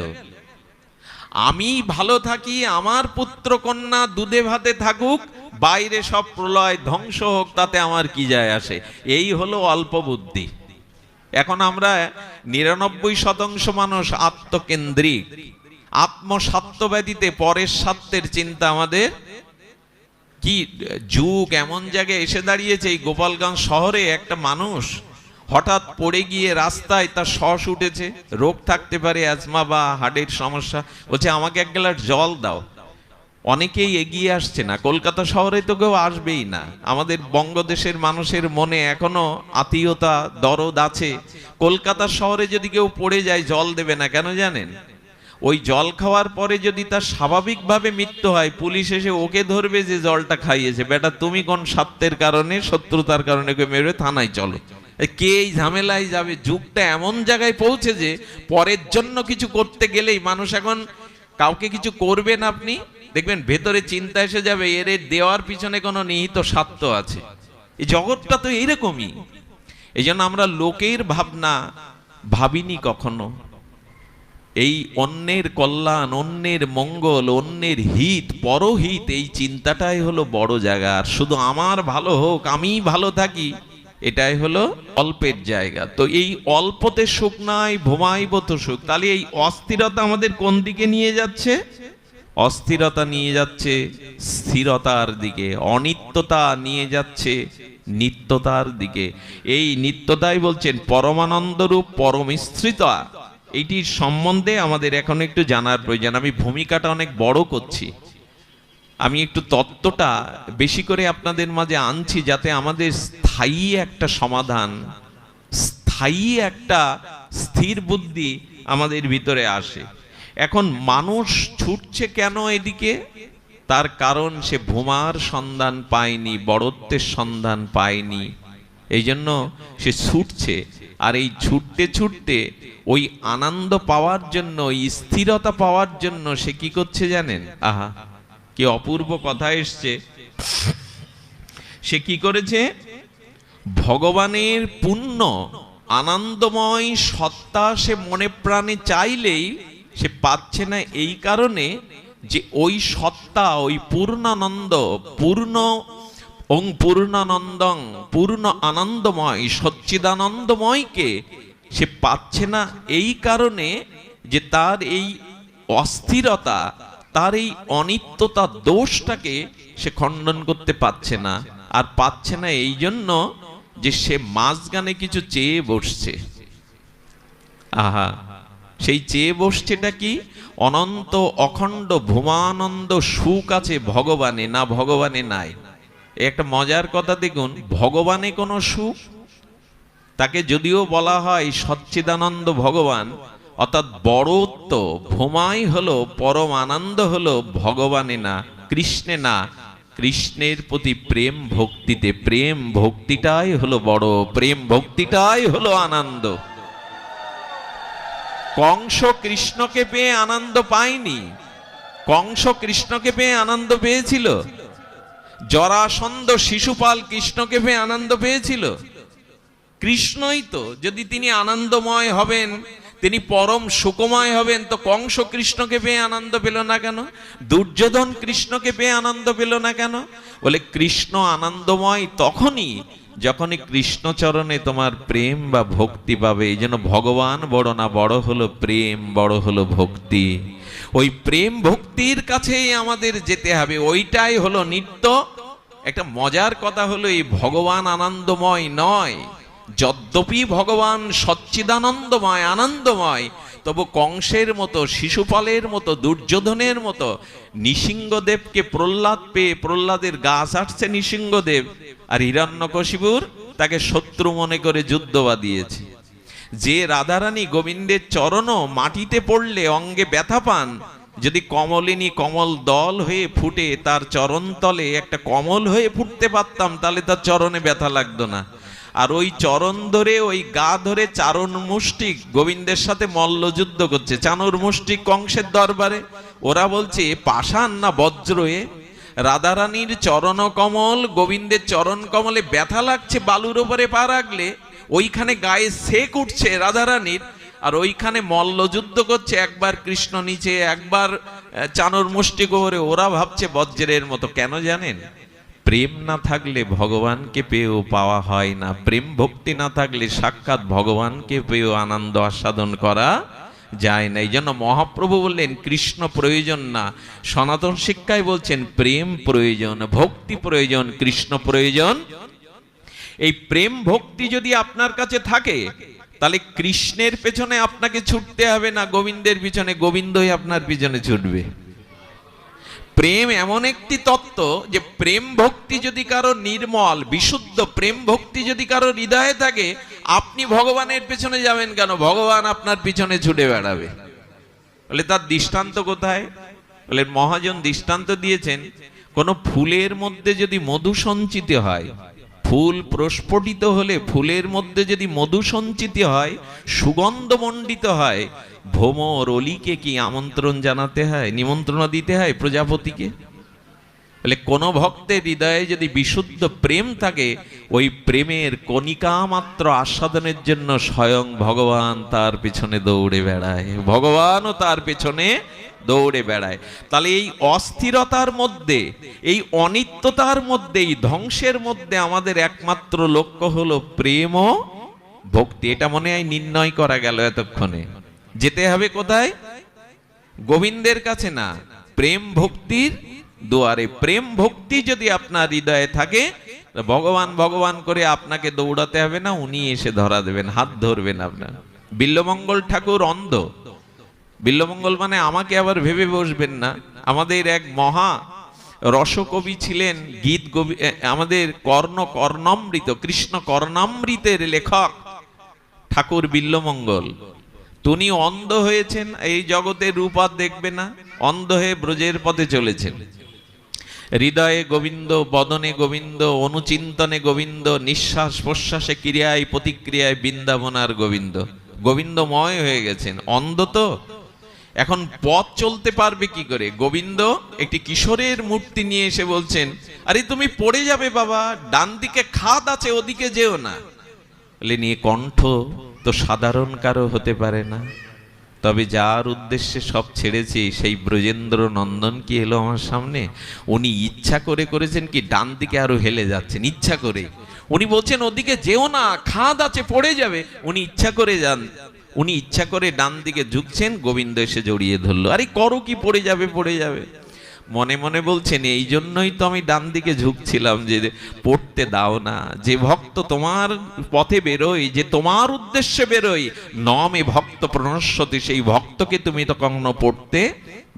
আমি ভালো থাকি, আমার পুত্র কন্যা দুধে ভাতে থাকুক, বাইরে সব প্রলয় ধ্বংস হোক তাতে আমার কি যায় আসে। এই হলো অল্প বুদ্ধি। এখন আমরা 99% মানুষ আত্মকেন্দ্রিক, আত্মস্বার্থ ব্যতীতে পরের স্বার্থের চিন্তা আমাদের। কি যুগ এমন জায়গায় এসে দাঁড়িয়েছে, এই গোপালগঞ্জ শহরে একটা মানুষ হঠাৎ পড়ে গিয়ে রাস্তায় তার শ্বাস উঠেছে, রোগ থাকতে পারে, অ্যাজমা বা হার্টের সমস্যা, বলছে আমাকে 1 গ্লাস জল দাও। অনেকেই এগিয়ে আসছে না, কলকাতা শহরে তো কেউ আসবেই না। আমাদের বঙ্গদেশের মানুষের মনে এখনো আত্মীয়তা, দরদ আছে। কলকাতা শহরে যদি কেউ পড়ে যায় জল দেবে না, কেন জানেন? ওই জল খাওয়ার পরে যদি তার স্বাভাবিকভাবে মৃত্যু হয়, পুলিশ এসে ওকে ধরবে যে জলটা খাইয়েছে, বেটা তুমি কোন স্বার্থের কারণে, শত্রুতার কারণে মেরে থানায় চলো। কে এই ঝামেলায় যাবে? যুগটা এমন জায়গায় পৌঁছে যে পরের জন্য কিছু করতে গেলেই মানুষ এখন কাউকে কিছু করবেন, আপনি দেখবেন ভেতরে চিন্তা এসে যাবে এর দেওয়ার পিছনে কোনো নিহিত স্বার্থ আছে। এই জগৎটা তো এইরকমই। এই জন্য আমরা লোকের ভাবনা ভাবিনি কখনো। এই অন্যের কল্যাণ, অন্যের মঙ্গল, অন্যের হিত, পরহিত, এই চিন্তাটাই হলো বড় জায়গা। আর শুধু আমার ভালো হোক, আমি ভালো থাকি, এটাই হলো অল্পের জায়গা। তো এই অল্পতে সুখ নাই, ভোমাইব তো সুখ। তাহলে এই অস্থিরতা আমাদের কোন দিকে নিয়ে যাচ্ছে? অস্থিরতা নিয়ে যাচ্ছে স্থিরতার দিকে, অনিত্যতা নিয়ে যাচ্ছে নিত্যতার দিকে। এই নিত্যতাই বলছেন পরমানন্দ রূপ পরমিশ্রিতা। এইটির সম্বন্ধে আমাদের এখন একটু জানার প্রয়োজন। আমি ভূমিকাটা অনেক বড় করছি, আমি একটু তত্ত্বটা বেশি করে আপনাদের মাঝে আনছি, যাতে আমাদের স্থায়ী একটা সমাধান, স্থায়ী একটা স্থির বুদ্ধি আমাদের ভিতরে আসে। এখন মানুষ ছুটছে কেন এদিকে? তার কারণ সে ভূমার সন্ধান পায়নি, বড়ত্বের সন্ধান পায়নি, এই জন্য সে ছুটছে। আর এই ছুটতে ছুটতে ওই আনন্দ পাওয়ার জন্য, ওই স্থিরতা পাওয়ার জন্য সে কি করছে জানেন? আহা, কি অপূর্ব কথা এসছে। সে কি করেছে? ভগবানের পূর্ণ আনন্দময় সত্তা সে মনে প্রাণে চাইলেই সে পাচ্ছে না, এই কারণে যে ওই সত্তা, ওই পূর্ণানন্দ, পূর্ণানন্দং, পূর্ণ আনন্দময়, সচ্চিদানন্দময়কে সে পাচ্ছে না। এই কারণে যে তার এই অস্থিরতা, তার এই অনিত্যতা দোষটাকে সে খণ্ডন করতে পারছে না। আর পাচ্ছে না এই জন্য যে সে মাঝখানে কিছু চেয়ে বসছে। আহা, সেই চেয়ে বসছেটা কি? অনন্ত অখণ্ড ভূমানন্দ সুখ আছে ভগবানে, না ভগবানে নাই। একটা মজার কথা দেখুন, ভগবানে কোনো সুখ, তাকে যদিও বলা হয় সচ্চিদানন্দ ভগবান, অর্থাৎ বড়ত্ব, ভূমাই হলো পরম আনন্দ, হলো ভগবানে না, কৃষ্ণে না। কৃষ্ণের প্রতি প্রেম ভক্তিতে, প্রেম ভক্তিটাই হলো বড়, প্রেম ভক্তিটাই হলো আনন্দ। কংস কৃষ্ণকে পেয়ে আনন্দ পায়নি, কংস কৃষ্ণকে পেয়ে আনন্দ পেয়েছিল। জরাসন্ধ শিশুপাল কৃষ্ণকে পেয়ে আনন্দ পেয়েছিল। কৃষ্ণই তো, যদি তিনি আনন্দময় হবেন, তিনি পরম সুখময় হবেন, তো কংস কৃষ্ণকে পেয়ে আনন্দ পেল না কেন? দুর্যোধন কৃষ্ণকে পেয়ে আনন্দ পেল না কেন? বলে কৃষ্ণ আনন্দময় তখনই যখনই কৃষ্ণচরণে তোমার প্রেম বা ভক্তি পাবে। এই জন্য ভগবান বড় না, বড় হলো প্রেম, বড় হলো ভক্তি। ওই প্রেম ভক্তির কাছেই আমাদের যেতে হবে, ওইটাই হলো নিত্য। একটা মজার কথা হলো, এই ভগবান আনন্দময় নয়, যদ্যপি ভগবান সচ্চিদানন্দময় আনন্দময়, তবু কংসের মতো, শিশুপালের মতো, দুর্যোধনের মতো নৃসিংহদেবকে প্রহ্লাদ পেয়ে প্রহ্লাদের গা ছাড়ছে নৃসিংহদেব, আর হিরণ্যকশিপুর তাকে শত্রু মনে করে যুদ্ধ বাঁধিয়েছে। যে রাধারানী গোবিন্দের চরণও মাটিতে পড়লে অঙ্গে ব্যথা পান, যদি কমলিনী কমল দল হয়ে ফুটে তার চরণ তলে একটা কমল হয়ে ফুটতে পারতাম, তাহলে তার চরণে ব্যথা লাগতো না। আর ওই চরণ ধরে, ওই গা ধরে চারণ মুষ্টিক গোবিন্দের সাথে মল্লযুদ্ধ করছে। চানুর মুষ্টিক কংসের দরবারে, ওরা বলছে পাষাণ না বজ্রয়ে। রাধারানীর চরণ কমল, গোবিন্দের চরণ কমলে ব্যথা লাগছে বালুর উপরে পা রাখলে, ওইখানে গায়ে সেক উঠছে রাধারানীর, আর ওইখানে মল্লযুদ্ধ করছে, একবার কৃষ্ণ নিচে, একবার চানুর মুষ্টিক উপরে। ওরা ভাবছে বজ্রের মতো। কেন জানেন? প্রেম না থাকলে ভগবানকে পেয়েও পাওয়া হয় না, প্রেম ভক্তি না থাকলে সাক্ষাৎ ভগবানকে পেয়েও আনন্দ আস্বাদন করা যায় না। এই জন্য মহাপ্রভু বললেন কৃষ্ণ প্রয়োজন না, সনাতন শিক্ষায় বলছেন প্রেম প্রয়োজন, ভক্তি প্রয়োজন, কৃষ্ণ প্রয়োজন। এই প্রেম ভক্তি যদি আপনার কাছে থাকে, তাহলে কৃষ্ণের পেছনে আপনাকে ছুটতে হবে না, গোবিন্দের পিছনে, গোবিন্দই আপনার পিছনে ছুটবে। প্রেম এমন একটি তত্ত্ব যে প্রেম ভক্তি যদি কারো নির্মল বিশুদ্ধ প্রেম ভক্তি যদি কারো হৃদয়ে থাকে, আপনি ভগবানের পেছনে যাবেন কেন? ভগবান আপনার পিছনে ছুটে বেড়াবে। বলে তার দৃষ্টান্ত কোথায়? বলে মহাজন দৃষ্টান্ত দিয়েছেন, কোন ফুলের মধ্যে যদি মধু সঞ্চিত হয়, ফুল প্রস্ফুটিত হলে ফুলের মধ্যে যদি মধু সঞ্চিত হয়, সুগন্ধমণ্ডিত হয়, ভ্রমর অলিকে কি আমন্ত্রণ জানাতে হয়, নিমন্ত্রণ দিতে হয় প্রজাপতিকে? বলে কোন ভক্তের হৃদয়ে যদি বিশুদ্ধ প্রেম থাকে, ওই প্রেমের কণিকা মাত্র আস্বাদনের জন্য স্বয়ং ভগবান তার পিছনে দৌড়ে বেড়ায়, ভগবানও তার পেছনে দৌড়ে বেড়ায়। তাহলে এই অস্থিরতার মধ্যে, এই অনিত্যতার মধ্যে, এই ধ্বংসের মধ্যে আমাদের একমাত্র লক্ষ্য হলো প্রেম ও ভক্তি। এটা মনে হয় নির্ণয় করা গেল এতক্ষণে। যেতে হবে কোথায়? গোবিন্দের কাছে না, প্রেম ভক্তির দুয়ারে। প্রেম ভক্তি যদি আপনার হৃদয়ে থাকে, ভগবান ভগবান করে আপনাকে দৌড়াতে হবে না, উনি এসে ধরা দেবেন, হাত ধরবেন আপনার। বিল্বমঙ্গল ঠাকুর অন্ধ। বিল্বমঙ্গল মানে আমাকে আবার ভেবে বসবেন না, আমাদের এক মহা রসকবি ছিলেন, গীত কবি, আমাদের কর্ণামৃত, কৃষ্ণ কর্ণামৃতের লেখক ঠাকুর বিল্বমঙ্গল। তিনি অন্ধ হয়েছেন, এই জগতের রূপ আর দেখবে না, অন্ধ হয়ে ব্রজের পথে চলেছেন। হৃদয়ে গোবিন্দ, বদনে গোবিন্দ, অনুচিন্তনে গোবিন্দ, নিঃশ্বাস প্রশ্বাসে ক্রিয়ায় প্রতিক্রিয়ায় বৃন্দাবনার গোবিন্দ, গোবিন্দময় হয়ে গেছেন। অন্ধ তো, এখন পথ চলতে পারবে কি করে? গোবিন্দ একটি কিশোরের মূর্তি নিয়ে এসে বলছেন, আরে তুমি পড়ে যাবে বাবা, ডান দিকে খাদ আছে, ওদিকে যেও না। বলে নিয়ে কণ্ঠ তো সাধারণ কারো হতে পারে না, তবে যার উদ্দেশ্যে সব ছেড়েছি সেই ব্রজেন্দ্র নন্দন কি এলো আমার সামনে। উনি ইচ্ছা করে করেছেন কি, ডান দিকে আরো হেলে যাচ্ছেন ইচ্ছা করে। উনি বলছেন ওদিকে যেও না, খাদ আছে, পড়ে যাবে। উনি ইচ্ছা করে যান, উনি ইচ্ছা করে ডান দিকে ঝুঁকছেন, গোবিন্দ এসে জড়িয়ে ধরলো, আরে করো কি, পড়ে যাবে পড়ে যাবে। মনে মনে বলছেন এই জন্যই তো আমি ডান দিকে ঝুঁকছিলাম, যে পড়তে দাও না। যে ভক্ত তোমার পথে বেরোয়, যে তোমার উদ্দেশ্যে বেরোয়, নমে ভক্ত প্রণশ্যতি, সেই ভক্তকে তুমি তো কখনো পড়তে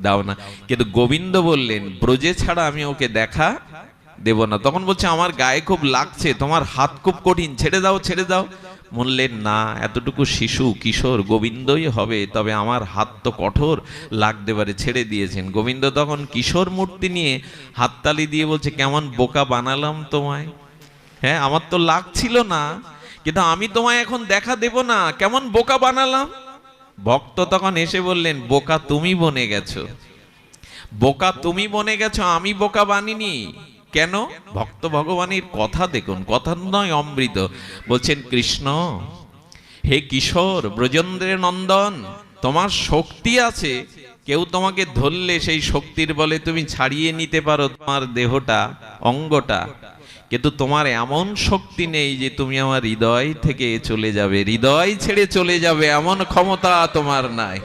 দাও না। কিন্তু গোবিন্দ বললেন ব্রজে ছাড়া আমি ওকে দেখা দেব না। তখন বলছে আমার গায়ে খুব লাগছে, তোমার হাত খুব কঠিন, ছেড়ে দাও ছেড়ে দাও। বললেন না, এতটুকু শিশু কিশোর গোবিন্দই হবে, তবে আমার হাত তো কঠোর লাগতে পারে, ছেড়ে দিয়েছেন। গোবিন্দ তখন কিশোর মূর্তি নিয়ে হাততালি দিয়ে বলছে, কেমন বোকা বানালাম তোমায়, হ্যাঁ আমার তো লাগছিল না, কিন্তু আমি তোমায় এখন দেখা দেব না, কেমন বোকা বানালাম। ভক্ত তখন এসে বললেন, বোকা তুমি বনে গেছো, বোকা তুমি বনে গেছো, আমি বোকা বানিনি। কেন? ভক্ত ভগবানের কথা দেখুন, কথা নয় অমৃত। বলছেন কৃষ্ণ, হে কিশোর ব্রজেন্দ্রের নন্দন, তোমার শক্তি আছে, কেউ তোমাকে ধরলে সেই শক্তির বলে তুমি ছাড়িয়ে নিতে পারো তোমার দেহটা, অঙ্গটা, কিন্তু তোমার এমন শক্তি নেই যে তুমি আমার হৃদয় থেকে চলে যাবে, হৃদয় ছেড়ে চলে যাবে, এমন ক্ষমতা তোমার নাই।